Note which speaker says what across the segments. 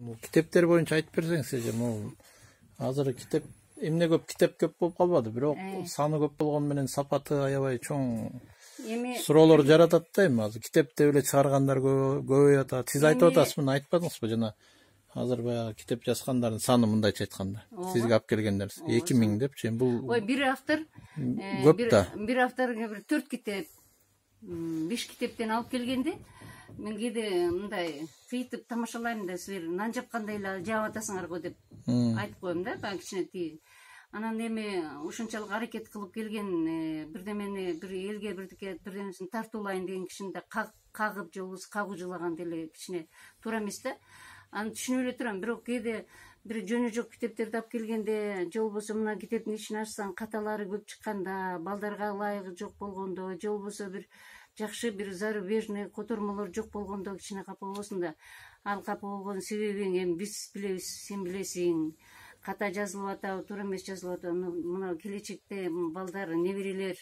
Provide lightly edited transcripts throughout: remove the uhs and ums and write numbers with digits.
Speaker 1: Китептер боюнча айтып берсеңиз эже, могу азыр китеп эмне китеп көп болуп калбады, бирок саны көп болгону менен сапаты аябай чоң суроолор жаратат да. Эми азыр китепти эле чыгаргандар көбөйүп атат. Сиз айтып атасыз, мына айтпадыңызбы жана азыр баягы китеп жазгандардын саны мындайча айтканда сизге алып келгендер 2000 депчи. Бул
Speaker 2: бир автор
Speaker 1: көп да.
Speaker 2: Бир автор 4 китеп 5 китептен алып келгенде мен кээде мындай кыйтып тамашалайм да, силер нан жапкандай эле жаап атасыңар го деп айтып коем да. Баягы кичине тиги. Анан эми ушунчалык аракет кылып келген бирдемени, бир элге бирдемесин тартуулайын деген кишини да кагып же болбосо кагуужулаган деле кичине туура эмес да. Аны түшүнүп эле турам, бирок кээде бир жөнү жок китептерди алып келгенде же болбосо мына китептин ичин ачсаң каталары көп чыкканда, балдарга ылайыгы жок болгондо, же болбосо бир жакшы бир зарубежный котормолор жок болгондо кичине капа болосуң да. Ал капа болгон себебиң эми биз билебиз, сен билесиң. Ката жазылып атабы, туура эмес жазылып атабы. Мына келечекте балдар, неберелер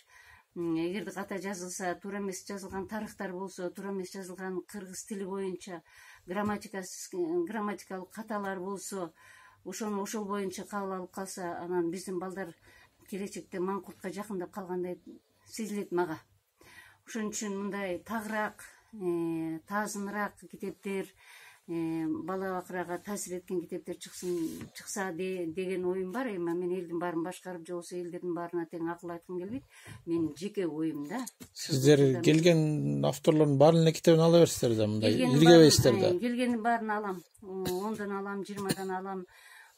Speaker 2: эгерде ката жазылса, туура эмес жазылган тарыхтар болсо, туура эмес жазылган кыргыз тили боюнча грамматикалык каталар болсо, ошону ошол боюнча кабыл алып калса, анан биздин балдар келечекте маңкуртка жакындап калгандай сезилет мага. Ошон үчүн мындай тагыраак, таазыныраак китептер, бала бакырага таасир эткен китептер чыкса деген оюм бар. Эми мен элдин баарын башкарып, же болбосо элдердин баарына тең акыл айткым келбейт. Менин жеке оюм да.
Speaker 1: Сиздер келген авторлордун баарын эле китебин ала берсиздер да, мындай иргебейсиздер да.
Speaker 2: Келгенин баарын алам. 10дан алам, 20дан алам.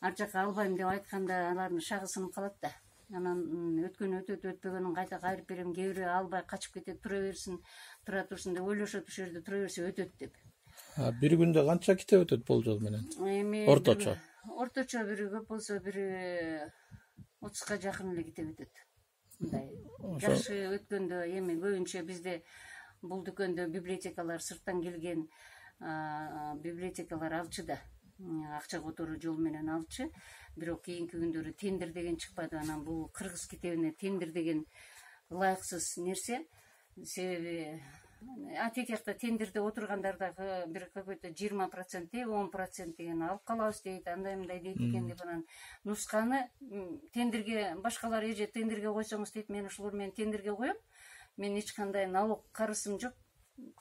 Speaker 2: Ар жака албайм деп айтканда алардын шагы сынып калат да. Анан өткөнү өтөт, өтпөгөнүн кайта кайрып берем. Кээ бирөө албай качып кетет, тура берсин, тура турсун деп ойлошот, ошол жерде тура берсе өтөт деп.
Speaker 1: Бир күндө канча китеп өтөт бул жол менен? Орточо.
Speaker 2: Орточо бир көп болсо бир 30га жакын эле китеп өтөт. Мындай жакшы өткөндө, эми көбүнчө бизде бул дүкөндө библиотекалар сырттан келген библиотекалар алчу да. Акча которуу жол менен алчу. Бирок кийинки күндөрү тендер деген чыкпады. Анан бул кыргыз китебине тендер деген ылайыксыз нерсе. Себеби тиги жакта тендерде отургандар дагы бир какой-то 20%, 10% деген алып калабыз дейт, андай мындай дейт экен деп анан нусканы тендерге башкалар эже тендерге койсоңуз дейт, мен ушулар менен тендерге коем. Мен эч кандай налог карызым жок.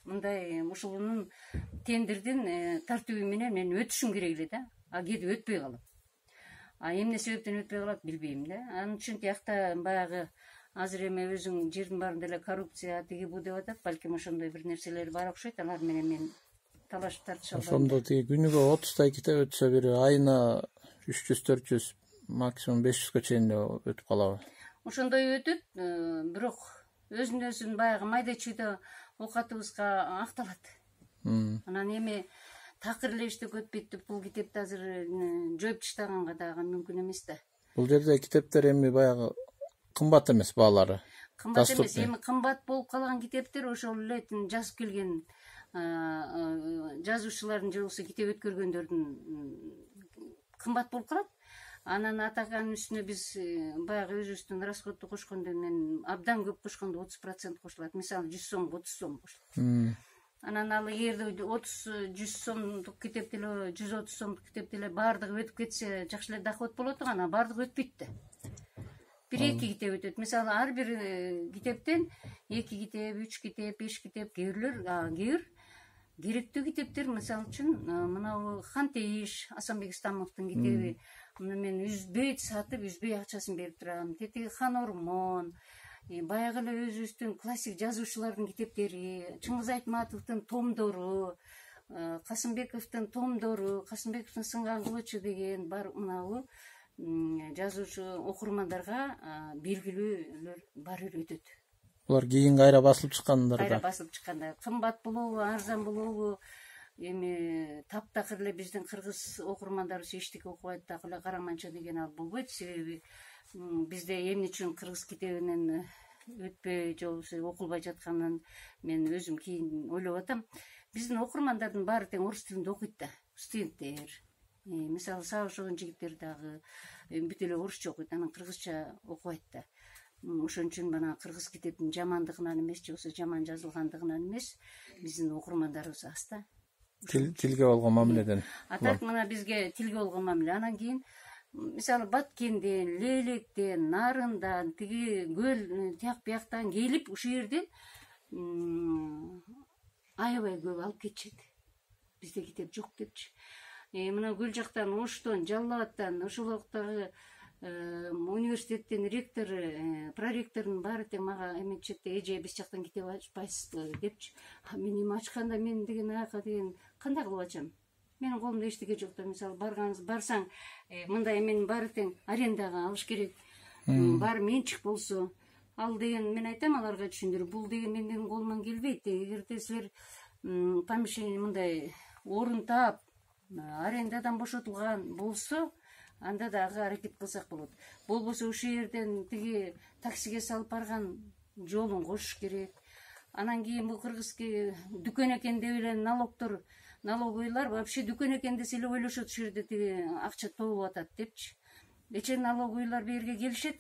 Speaker 2: Мындай ушунун тендердин тартиби менен мен өтүшүм керек эле да. Кээде өтпөй калам. Эмне себептен өтпөй калат билбейм да. Анын үчүн тиякта баягы азыр эми өзүң жердин баарында эле коррупция тиги бу деп атат. Балким ошондой бир нерселер бар окшойт. Алар менен мен талашып тартыша албайм.
Speaker 1: Ошондо тиги күнүгө 30 китеп өтсө, бир айына 300-400, максимум 500га чейин өтүп калабы?
Speaker 2: Ошондой өтөт, бирок өзүн баягы майда чүйдө оокатыбызга акталат. Анан эми такыр эле иштеп өтпөйт деп бул китепти азыр жоюп таштаганга дагы мүмкүн эмес да.
Speaker 1: Бул жерде китептер эми баягы кымбат эмес баалары.
Speaker 2: Кымбат эмес, эми кымбат болуп калган китептер ошол эле жазып келген жазуучулардын же болбосо китеп өткөргөндөрдүн кымбат болуп калат. Анан атаганын үстүнө биз баягы өзүбүздүн расходду кошкондо мен абдан көп кошкондо 30% кошулат. Мисалы 100 сом, 30 сом кошулат. Анан ал эгерде 30-100 сомдук китепти эле, 130 сомдук китепти эле баардыгы өтүп кетсе, жакшы эле доход болот экен, анан баардыгы өтпөйт да. Бир-эки китеп өтөт. Мисалы ар бир китептен 2 китеп, 3 китеп, 5 китеп, кээ бир керектүү китептер, мисалы үчүн мына Хантейиш, Асанбек Истамовдун китеби, муну мен үзбөй сатып, үзбөй акчасын берип турам. Тетиги Хан Ормон, баягы эле өзүбүздүн классик жазуучулардын китептери, Чыңгыз Айтматовдун томдору, Касымбековдун томдору, Касымбековдун Сынган кылычы деген бар, мынабу жазуучу окурмандарга белгилүүлөр барып өтөт.
Speaker 1: Булар кийин кайра басылып чыккандар да.
Speaker 2: Кайра басылып чыкканда кымбат болобу, арзан болобу, эми таптакыр эле биздин кыргыз окурмандарыбыз эчтеке окубайт дагы эле караманча деген ал болбойт. Себеби бизде эмне үчүн кыргыз китебинен өтпөй же болбосо окулбай жатканын мен өзүм кийин ойлоп атам. Биздин окурмандардын баары тең орус тилинде окуйт да, студенттер. Мисалы сабак жогон жигиттер дагы бүт эле орусча окуйт, анан кыргызча окубайт да. Ошон үчүн мына кыргыз китебинин жамандыгынан эмес, же болбосо жаман жазылгандыгынан эмес, биздин окурмандарыбыз аз да.
Speaker 1: Тилге болгон мамиледен.
Speaker 2: Так мына бизге тилге болгон мамиле. Анан кийин мисалы Баткенден, Лейлектен, Нарындан, тиги көл тияк бияктан келип ушул жерден аябай көп алып кетишет. Бизде китеп жок депчи. Мына көл жактан, Оштон, Жалал Абадтан, ошол убактагы университеттин ректору, проректордун баары тең мага эметишет, эже биз жактан китеп ачпайсызбы депчи. Мен эми ачканда мен деген аяка деген кандай кылып ачам? Менин колумда эчтеке жок да. Мисалы барсаң, мындай эменин баары тең арендага алыш керек. Баары менчик болсо, ал деген мен айтам аларга түшүндүрүп, бул деген менин колуман келбейт. Эгерде силер помещение мындай орун таап, арендадан бошотулган болсо, анда дагы аракет кылсак болот. Болбосо ушул жерден тиги таксиге салып барган жолун кошуш керек. Анан кийин бул кыргызский дүкөн экен деп эле налоговыйлар вообще дүкөн экен десе эле ойлошот ушул жерде тиги акча толуп атат депчи. Эче налоговыйлар бул жерге келишет.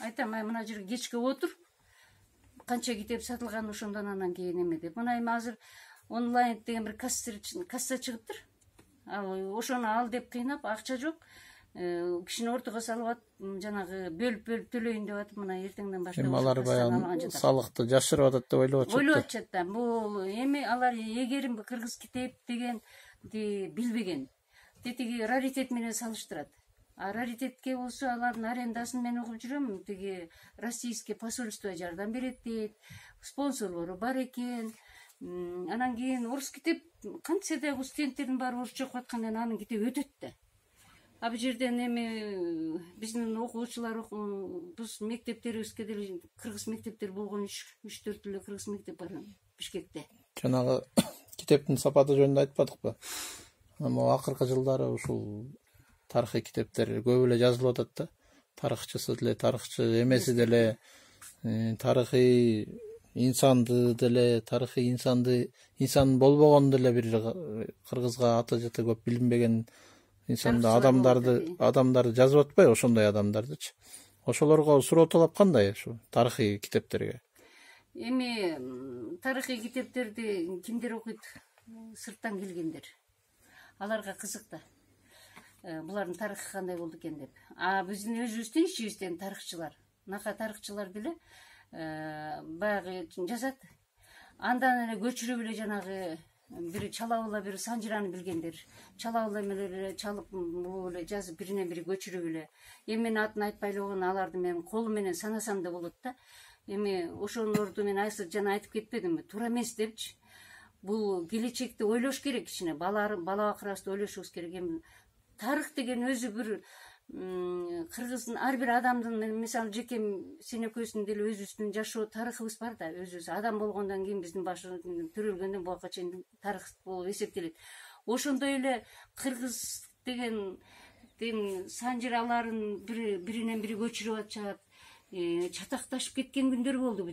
Speaker 2: Айтам, мына жерге кечке отур. Канча китеп сатылган ошондон анан кийин эме деп. Мына эми азыр онлайн деген бир касса чыгыптыр. Ошону ал деп кыйнап, акча жок. Кишини ортого салып атып, жанагы бөлүп төлөйүн деп атып, мына эртеңден баштап.
Speaker 1: Эми алар баягы салыкты жашырып атат деп ойлоп атышат.
Speaker 2: Ойлоп атышат да. Бул эми алар эгерим кыргыз китеп деген билбеген. Тиги раритет менен салыштырат. А раритетке болсо алардын арендасын мен угуп жүрөм. Тиги российский посольство жардам берет дейт. Спонсорлору бар экен. Анан кийин орус китеп кантсе дагы студенттердин баары орусча окуп аткандан анын китеби өтөт да. А бул жерден эми биздин окуучулар, биз мектептерибизге деле кыргыз мектептери болгон 3-4 эле кыргыз мектеп бар Бишкекте.
Speaker 1: Жанагы китептин сапаты жөнүндө айтпадыкпы? Могу акыркы жылдары ушул тарыхый китептер көп эле жазылып атат да. Тарыхчысы деле, тарыхчы эмеси деле, тарыхый инсанды деле, тарыхый инсан болбогон деле бир кыргызга аты жыты көп билинбеген инсанды адамдарды жазып атпайбы, ошондой адамдардычы. Ошолорго суроо талап кандай ушу тарыхый китептерге?
Speaker 2: Эми тарыхый китептерди кимдер окуйт? Сырттан келгендер. Аларга кызык да. Булардын тарыхы кандай болду экен деп. А биздин өзүбүздүн ичибизден тарыхчылар, нака тарыхчылар деле баягы жазат. Андан эле көчүрүп эле жанагы бир чалабыла бир санжыраны билгендер. Чалабыла эмелер чалып, бул эле жазып биринен бири көчүрүп эле. Эми мен атын айтпай эле койгон аларды мен колум менен санасам да болот да. Эми ошолорду мен жана айтып кетпедимби? Туура эмес депчи. Бул келечекти ойлош керек кичине. Бала бакырабызды ойлошубуз керек. Эми тарых деген өзү бир кыргыздын ар бир адамдын, мисалы жеке сен экөөбүздүн деле өзүбүздүн жашоо тарыхыбыз бар да. Өзүбүз адам болгондон кийин биздин башыбыз төрөлгөндөн буга чейин тарых болуп эсептелет. Ошондой эле кыргыз деген санжыраларын биринен бири көчүрүп атышат, чатакташып кеткен күндөр болду.